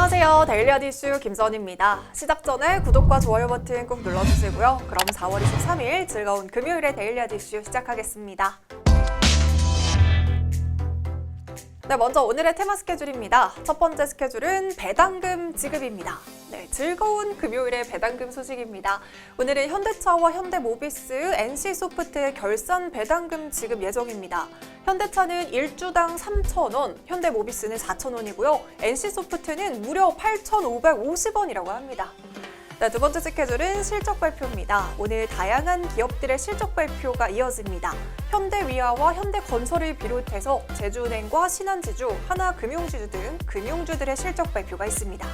안녕하세요. 데일리하드 이슈 김선희입니다. 시작 전에 구독과 좋아요 버튼 꼭 눌러주시고요. 그럼 4월 23일 즐거운 금요일의 데일리하드 이슈 시작하겠습니다. 네, 먼저 오늘의 테마 스케줄입니다. 첫 번째 스케줄은 배당금 지급입니다. 네, 즐거운 금요일의 배당금 소식입니다. 오늘은 현대차와 현대모비스, NC소프트의 결산 배당금 지급 예정입니다. 현대차는 1주당 3,000원, 현대모비스는 4,000원이고요. NC소프트는 무려 8,550원이라고 합니다. 네, 두 번째 스케줄은 실적 발표입니다. 오늘 다양한 기업들의 실적 발표가 이어집니다. 현대위아와 현대건설을 비롯해서 제주은행과 신한지주, 하나금융지주 등 금융주들의 실적 발표가 있습니다.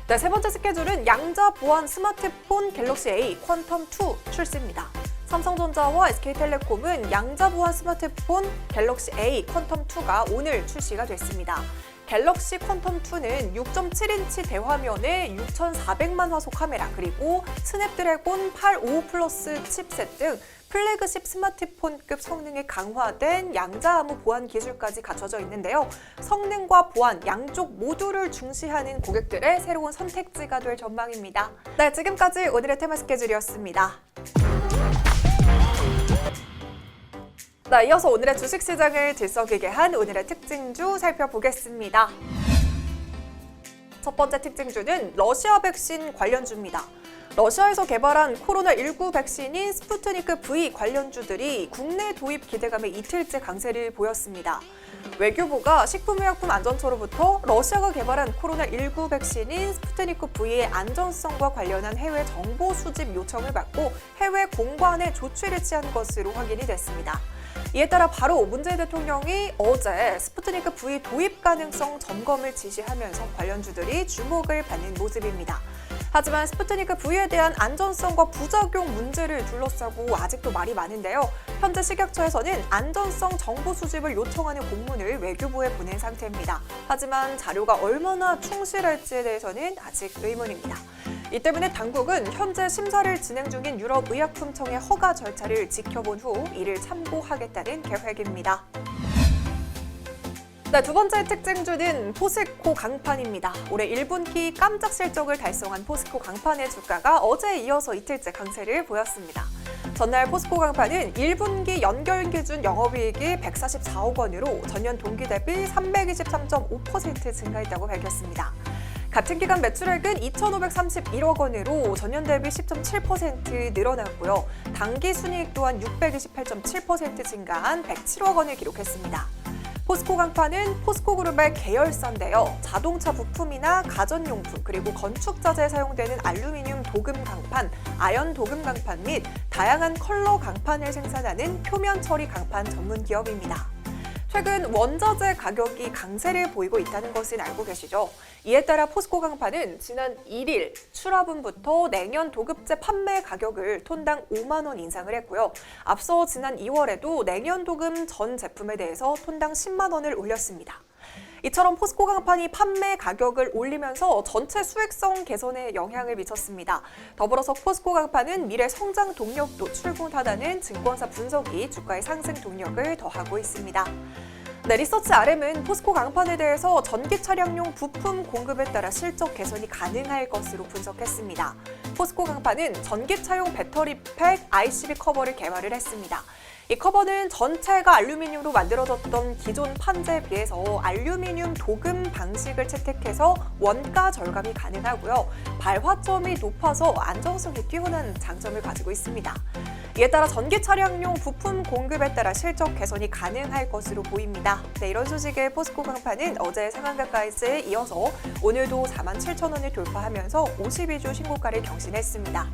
네, 세 번째 스케줄은 양자 보안 스마트폰 갤럭시 A 퀀텀2 출시입니다. 삼성전자와 SK텔레콤은 양자 보안 스마트폰 갤럭시 A 퀀텀2가 오늘 출시가 됐습니다. 갤럭시 퀀텀2는 6.7인치 대화면에 6,400만 화소 카메라 그리고 스냅드래곤 85 플러스 칩셋 등 플래그십 스마트폰급 성능이 강화된 양자 암호 보안 기술까지 갖춰져 있는데요. 성능과 보안 양쪽 모두를 중시하는 고객들의 새로운 선택지가 될 전망입니다. 네, 지금까지 오늘의 테마 스케줄이었습니다. 네, 이어서 오늘의 주식시장을 들썩이게 한 오늘의 특징주 살펴보겠습니다. 첫 번째 특징주는 러시아 백신 관련주입니다. 러시아에서 개발한 코로나19 백신인 스푸트니크 V 관련주들이 국내 도입 기대감에 이틀째 강세를 보였습니다. 외교부가 식품의약품안전처로부터 러시아가 개발한 코로나19 백신인 스푸트니크 V의 안전성과 관련한 해외 정보 수집 요청을 받고 해외 공관에 조치를 취한 것으로 확인이 됐습니다. 이에 따라 바로 문재인 대통령이 어제 스푸트니크 V 도입 가능성 점검을 지시하면서 관련주들이 주목을 받는 모습입니다. 하지만 스푸트니크 V에 대한 안전성과 부작용 문제를 둘러싸고 아직도 말이 많은데요. 현재 식약처에서는 안전성 정보 수집을 요청하는 공문을 외교부에 보낸 상태입니다. 하지만 자료가 얼마나 충실할지에 대해서는 아직 의문입니다. 이 때문에 당국은 현재 심사를 진행 중인 유럽의약품청의 허가 절차를 지켜본 후 이를 참고하겠다는 계획입니다. 네, 두 번째 특징주는 포스코 강판입니다. 올해 1분기 깜짝 실적을 달성한 포스코 강판의 주가가 어제에 이어서 이틀째 강세를 보였습니다. 전날 포스코 강판은 1분기 연결 기준 영업이익이 144억 원으로 전년 동기 대비 323.5% 증가했다고 밝혔습니다. 같은 기간 매출액은 2,531억 원으로 전년 대비 10.7% 늘어났고요. 당기 순이익 또한 628.7% 증가한 107억 원을 기록했습니다. 포스코 강판은 포스코그룹의 계열사인데요. 자동차 부품이나 가전용품 그리고 건축자재에 사용되는 알루미늄 도금 강판, 아연 도금 강판 및 다양한 컬러 강판을 생산하는 표면 처리 강판 전문 기업입니다. 최근 원자재 가격이 강세를 보이고 있다는 것은 알고 계시죠? 이에 따라 포스코 강판은 지난 1일 출하분부터 내년 도급제 판매 가격을 톤당 5만 원 인상을 했고요. 앞서 지난 2월에도 내년 도금 전 제품에 대해서 톤당 10만 원을 올렸습니다. 이처럼 포스코 강판이 판매 가격을 올리면서 전체 수익성 개선에 영향을 미쳤습니다. 더불어서 포스코 강판은 미래 성장 동력도 출분하다는 증권사 분석이 주가의 상승 동력을 더하고 있습니다. 네, 리서치 RM은 포스코 강판에 대해서 전기 차량용 부품 공급에 따라 실적 개선이 가능할 것으로 분석했습니다. 포스코 강판은 전기차용 배터리 팩 ICB 커버를 개발을 했습니다. 이 커버는 전체가 알루미늄으로 만들어졌던 기존 판재에 비해서 알루미늄 도금 방식을 채택해서 원가 절감이 가능하고요. 발화점이 높아서 안정성이 뛰어난 장점을 가지고 있습니다. 이에 따라 전기 차량용 부품 공급에 따라 실적 개선이 가능할 것으로 보입니다. 네, 이런 소식에 포스코 강판은 어제 상한가까지 이어서 오늘도 47,000원을 돌파하면서 52주 신고가를 경신했습니다.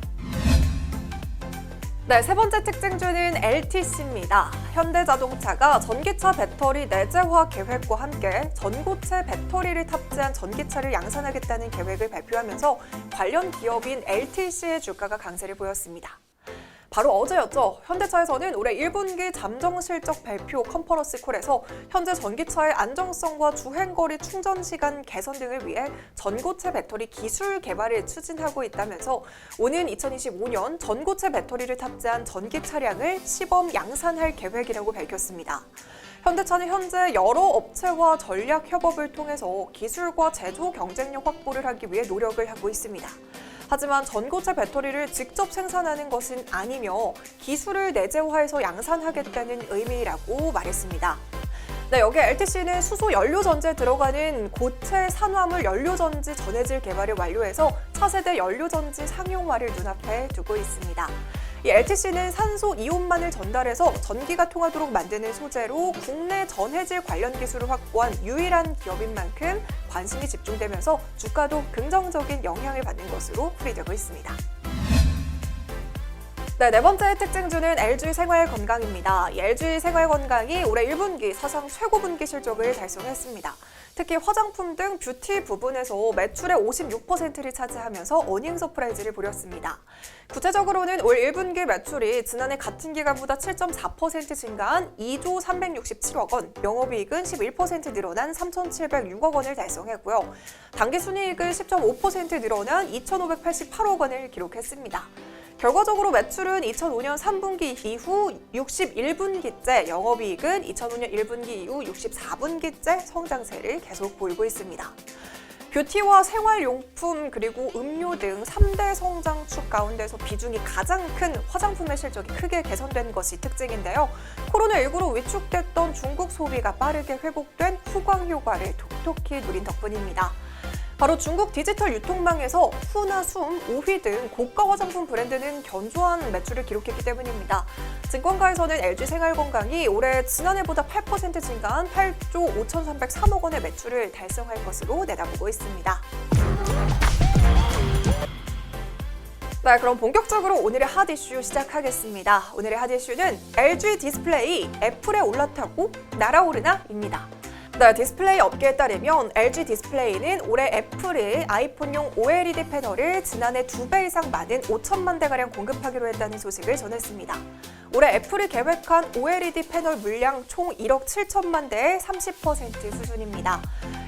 네, 세 번째 특징주는 LTC입니다. 현대자동차가 전기차 배터리 내재화 계획과 함께 전고체 배터리를 탑재한 전기차를 양산하겠다는 계획을 발표하면서 관련 기업인 LTC의 주가가 강세를 보였습니다. 바로 어제였죠. 현대차에서는 올해 1분기 잠정 실적 발표 컨퍼런스 콜에서 현재 전기차의 안정성과 주행거리 충전 시간 개선 등을 위해 전고체 배터리 기술 개발을 추진하고 있다면서 오는 2025년 전고체 배터리를 탑재한 전기 차량을 시범 양산할 계획이라고 밝혔습니다. 현대차는 현재 여러 업체와 전략 협업을 통해서 기술과 제조 경쟁력 확보를 하기 위해 노력을 하고 있습니다. 하지만 전고체 배터리를 직접 생산하는 것은 아니며 기술을 내재화해서 양산하겠다는 의미라고 말했습니다. 네, 여기 LTC는 수소 연료 전지에 들어가는 고체 산화물 연료 전지 전해질 개발을 완료해서 차세대 연료 전지 상용화를 눈앞에 두고 있습니다. 이 LTC는 산소 이온만을 전달해서 전기가 통하도록 만드는 소재로 국내 전해질 관련 기술을 확보한 유일한 기업인 만큼 관심이 집중되면서 주가도 긍정적인 영향을 받는 것으로 풀이되고 있습니다. 네 번째 특징주는 LG 생활건강입니다. 이 LG 생활건강이 올해 1분기 사상 최고 분기 실적을 달성했습니다. 특히 화장품 등 뷰티 부분에서 매출의 56%를 차지하면서 어닝 서프라이즈를 보였습니다. 구체적으로는 올 1분기 매출이 지난해 같은 기간보다 7.4% 증가한 2조 367억 원, 영업이익은 11% 늘어난 3,706억 원을 달성했고요. 당기순이익은 10.5% 늘어난 2,588억 원을 기록했습니다. 결과적으로 매출은 2005년 3분기 이후 61분기째, 영업이익은 2005년 1분기 이후 64분기째 성장세를 계속 보이고 있습니다. 뷰티와 생활용품 그리고 음료 등 3대 성장축 가운데서 비중이 가장 큰 화장품의 실적이 크게 개선된 것이 특징인데요. 코로나19로 위축됐던 중국 소비가 빠르게 회복된 후광 효과를 톡톡히 누린 덕분입니다. 바로 중국 디지털 유통망에서 후나 숨, 오휘 등 고가 화장품 브랜드는 견조한 매출을 기록했기 때문입니다. 증권가에서는 LG 생활건강이 올해 지난해보다 8% 증가한 8조 5,303억 원의 매출을 달성할 것으로 내다보고 있습니다. 네, 그럼 본격적으로 오늘의 핫 이슈 시작하겠습니다. 오늘의 핫 이슈는 LG 디스플레이 애플에 올라타고 날아오르나입니다. 네, 디스플레이 업계에 따르면 LG 디스플레이는 올해 애플의 아이폰용 OLED 패널을 지난해 2배 이상 많은 5천만 대가량 공급하기로 했다는 소식을 전했습니다. 올해 애플이 계획한 OLED 패널 물량 총 1억 7천만 대의 30% 수준입니다.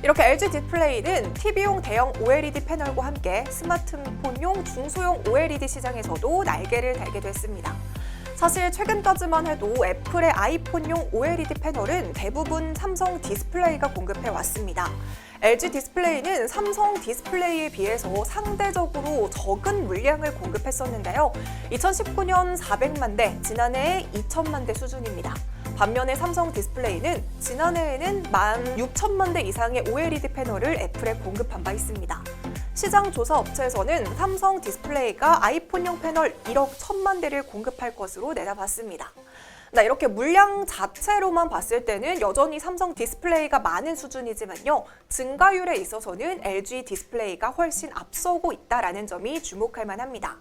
이렇게 LG 디스플레이는 TV용 대형 OLED 패널과 함께 스마트폰용 중소형 OLED 시장에서도 날개를 달게 됐습니다. 사실 최근까지만 해도 애플의 아이폰용 OLED 패널은 대부분 삼성 디스플레이가 공급해 왔습니다. LG 디스플레이는 삼성 디스플레이에 비해서 상대적으로 적은 물량을 공급했었는데요. 2019년 400만 대, 지난해 2천만 대 수준입니다. 반면에 삼성 디스플레이는 지난해에는 16,000만 대 이상의 OLED 패널을 애플에 공급한 바 있습니다. 시장 조사 업체에서는 삼성 디스플레이가 아이폰용 패널 1억 1천만 대를 공급할 것으로 내다봤습니다. 네, 이렇게 물량 자체로만 봤을 때는 여전히 삼성 디스플레이가 많은 수준이지만요. 증가율에 있어서는 LG 디스플레이가 훨씬 앞서고 있다는 점이 주목할 만합니다.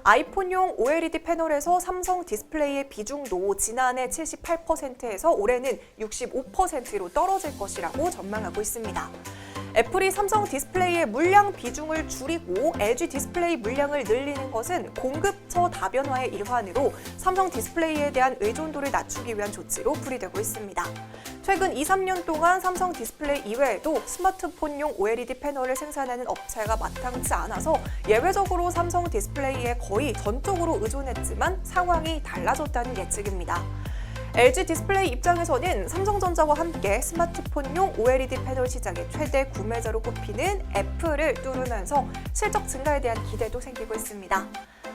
아이폰용 OLED 패널에서 삼성 디스플레이의 비중도 지난해 78%에서 올해는 65%로 떨어질 것이라고 전망하고 있습니다. 애플이 삼성 디스플레이의 물량 비중을 줄이고 LG 디스플레이 물량을 늘리는 것은 공급처 다변화의 일환으로 삼성 디스플레이에 대한 의존도를 낮추기 위한 조치로 풀이되고 있습니다. 최근 2-3년 동안 삼성 디스플레이 이외에도 스마트폰용 OLED 패널을 생산하는 업체가 마땅치 않아서 예외적으로 삼성 디스플레이에 거의 전적으로 의존했지만 상황이 달라졌다는 예측입니다. LG 디스플레이 입장에서는 삼성전자와 함께 스마트폰용 OLED 패널 시장의 최대 구매자로 꼽히는 애플을 뚫으면서 실적 증가에 대한 기대도 생기고 있습니다.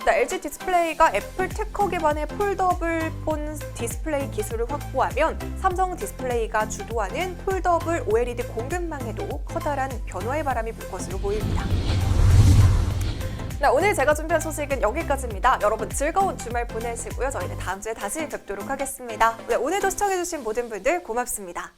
LG 디스플레이가 애플 특허 기반의 폴더블 폰 디스플레이 기술을 확보하면 삼성 디스플레이가 주도하는 폴더블 OLED 공급망에도 커다란 변화의 바람이 불 것으로 보입니다. 네, 오늘 제가 준비한 소식은 여기까지입니다. 여러분 즐거운 주말 보내시고요. 저희는 다음 주에 다시 뵙도록 하겠습니다. 네, 오늘도 시청해주신 모든 분들 고맙습니다.